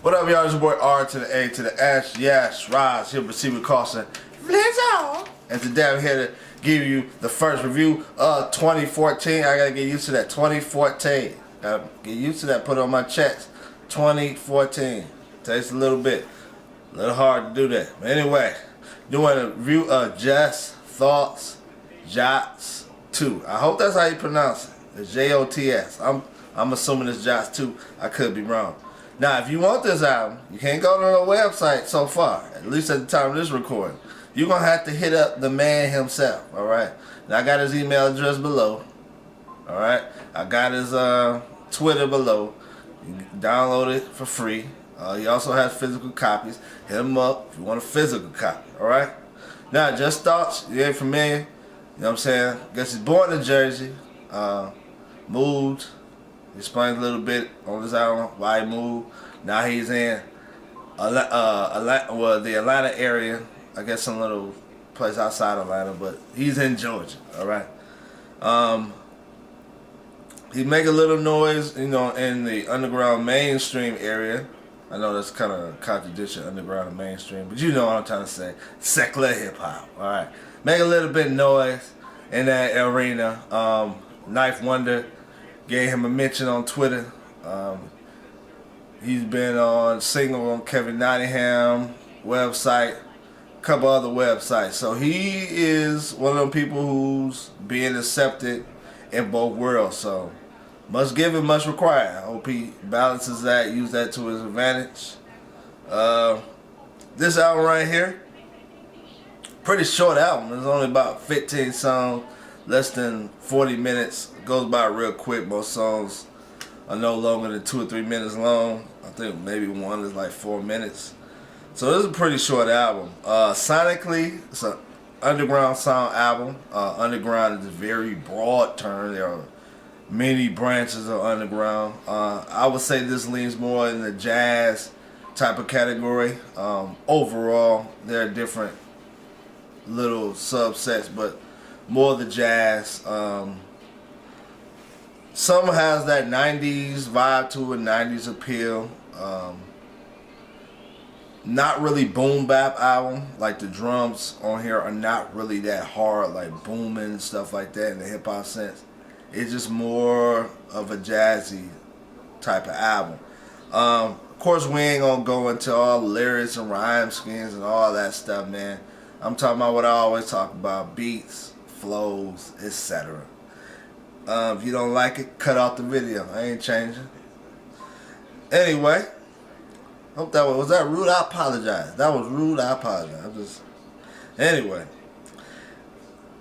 What up, y'all? It's your boy R to the A to the S. Yes, Rise here with Secret Caution. Flizzo! And today I'm here to give you the first review of 2014. I gotta get used to that. 2014. Gotta get used to that. Put it on my chest. 2014. Takes a little bit. A little hard to do that. But anyway, doing a review of JusThoughtZ JOTS 2. I hope that's how you pronounce it. It's JOTS. I'm assuming it's JOTS 2. I could be wrong. Now, if you want this album, you can't go to the website so far, at least at the time of this recording. You're going to have to hit up the man himself, alright? Now, I got his email address below, alright? I got his Twitter below. You can download it for free. He also has physical copies. Hit him up if you want a physical copy, alright? Now, JusThoughtZ, you ain't familiar, you know what I'm saying? Guess he's born in Jersey, moved. He explained a little bit on his album why he moved. Now he's in the Atlanta area. I guess some little place outside Atlanta, but he's in Georgia. All right. He make a little noise, you know, in the underground mainstream area. I know that's kind of a contradiction, underground and mainstream, but you know what I'm trying to say. Secular hip hop. All right. Make a little bit of noise in that arena. Knife Wonder gave him a mention on Twitter. He's been on single on Kevin Nottingham website, a couple other websites. So he is one of them people who's being accepted in both worlds. So much given, much required. I hope he balances that, use that to his advantage. This album right here, pretty short album. It's only about 15 songs. Less than 40 minutes. Goes by real quick. Most songs are no longer than 2 or 3 minutes long. I think maybe one is like 4 minutes. So this is a pretty short album. Sonically, it's an underground sound album. Underground is a very broad term. There are many branches of underground. I would say this leans more in the jazz type of category. Overall, there are different little subsets, but more the jazz. Some has that 90s vibe to it, 90s appeal. Not really boom bap album. Like the drums on here are not really that hard, like booming and stuff like that in the hip hop sense. It's just more of a jazzy type of album. Of course, we ain't gonna go into all the lyrics and rhyme schemes and all that stuff, man. I'm talking about what I always talk about: beats, flows, etc. If you don't like it, cut out the video. I ain't changing. Anyway, hope that was that rude? I apologize. That was rude. I apologize. Anyway,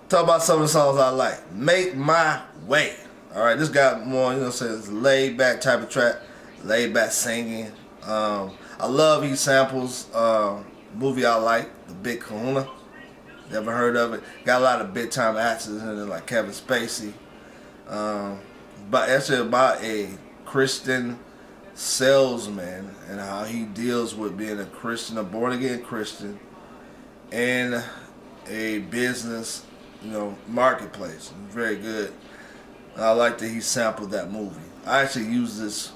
talk about some of the songs I like. Make My Way. All right, this got more, you know, says laid back type of track, laid back singing. I love he samples. Movie I like, The Big Kahuna. Never heard of it. Got a lot of big time actors in it, like Kevin Spacey. But actually about a Christian salesman and how he deals with being a Christian, a born again Christian, in a business, you know, marketplace. Very good. I like that he sampled that movie. I actually used this,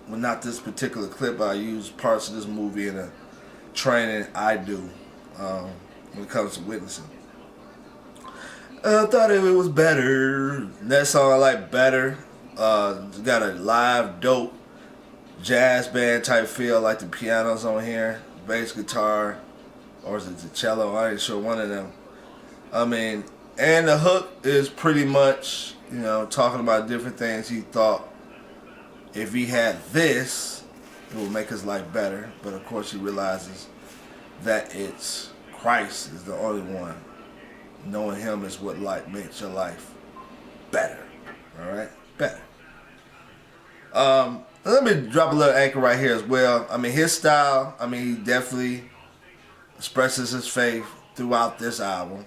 well, not this particular clip, but I used parts of this movie in a training I do when it comes to witnessing. I thought it was better. That song I like better. It's got a live, dope jazz band type feel, like the pianos on here, bass guitar, or is it the cello? I ain't sure, one of them. I mean, and the hook is pretty much, you know, talking about different things he thought if he had this, it would make his life better. But of course he realizes that it's Christ is the only one. Knowing him is what makes your life better. Alright? Better. Let me drop a little anchor right here as well. I mean, his style, I mean, he definitely expresses his faith throughout this album.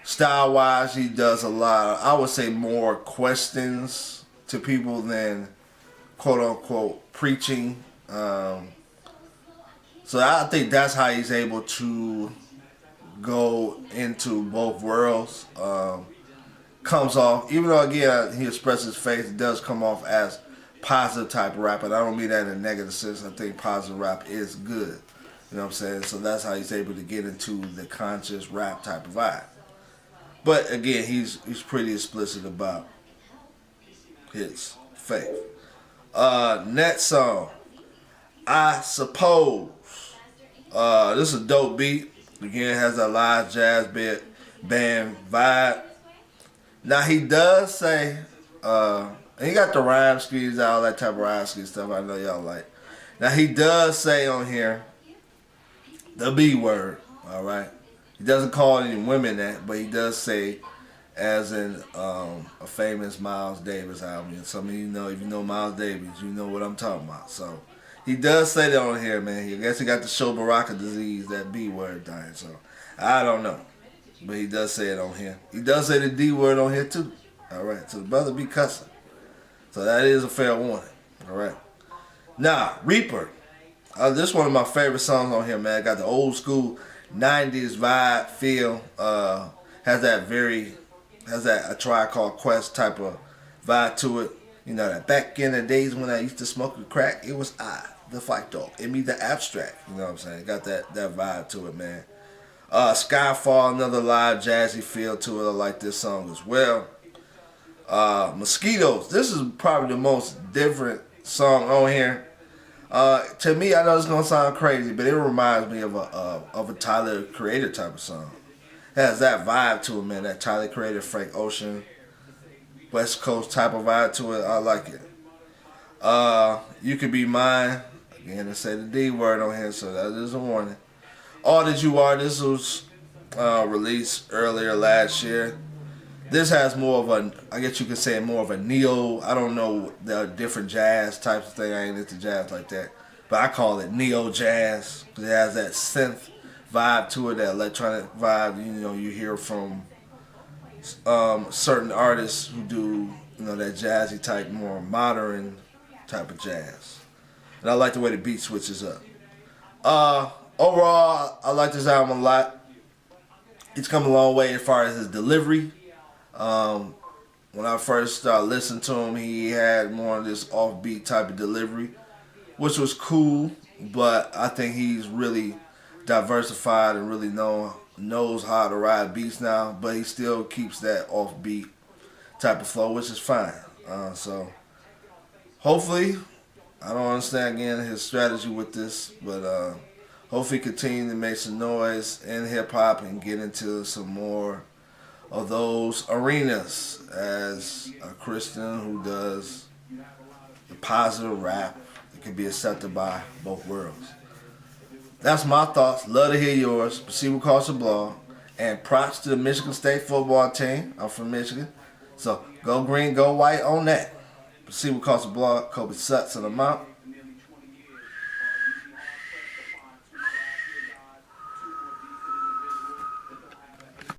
Style-wise, he does a lot, I would say, more questions to people than quote-unquote preaching. So I think that's how he's able to go into both worlds. Comes off, even though again he expresses faith, it does come off as positive type of rap, and I don't mean that in a negative sense. I think positive rap is good. You know what I'm saying? So that's how he's able to get into the conscious rap type of vibe. But again, he's pretty explicit about his faith. Next song, I Suppose. This is a dope beat. Again, has a live jazz band vibe. Now he does say, and he got the rhyme schemes, all that type of rhyme scheme stuff I know y'all like. Now he does say on here the B word, alright? He doesn't call any women that, but he does say, as in a famous Miles Davis album. And some of you know, if you know Miles Davis, you know what I'm talking about. So he does say that on here, man. I guess he got the show Baraka disease, that B word dying. So I don't know, but he does say it on here. He does say the D word on here too. All right, so the brother be cussing. So that is a fair warning. All right. Now Reaper. This is one of my favorite songs on here, man. Got the old school 90s vibe feel. Has that A Tribe Called Quest type of vibe to it. You know, that back in the days when I used to smoke a crack, it was I, the fight dog. It me the abstract. You know what I'm saying? Got that vibe to it, man. Skyfall, another live jazzy feel to it. I like this song as well. Mosquitoes. This is probably the most different song on here. To me, I know it's gonna sound crazy, but it reminds me of a Tyler Creator type of song. It has that vibe to it, man. That Tyler Creator, Frank Ocean, West Coast type of vibe to it. I like it. You Could Be Mine. Again, I say the D word on here, so that is a warning. All That You Are. This was released earlier last year. This has more of a, I guess you could say more of a neo, I don't know the different jazz types of thing. I ain't into jazz like that. But I call it neo jazz. It has that synth vibe to it, that electronic vibe, you know, you hear from certain artists who do, you know, that jazzy type, more modern type of jazz. And I like the way the beat switches up. Overall, I like this album a lot. It's come a long way as far as his delivery. When I first started listening to him, he had more of this offbeat type of delivery, which was cool, but I think he's really diversified and really knows how to ride beats now, but he still keeps that offbeat type of flow, which is fine. So hopefully, I don't understand again his strategy with this, but hopefully continue to make some noise in hip hop and get into some more of those arenas as a Christian who does the positive rap that can be accepted by both worlds. That's my thoughts. Love to hear yours. Proceed with Caution Blog. And props to the Michigan State football team. I'm from Michigan. So go green, go white on that. Proceed with Caution Blog. Kobe Sutz and I'm out.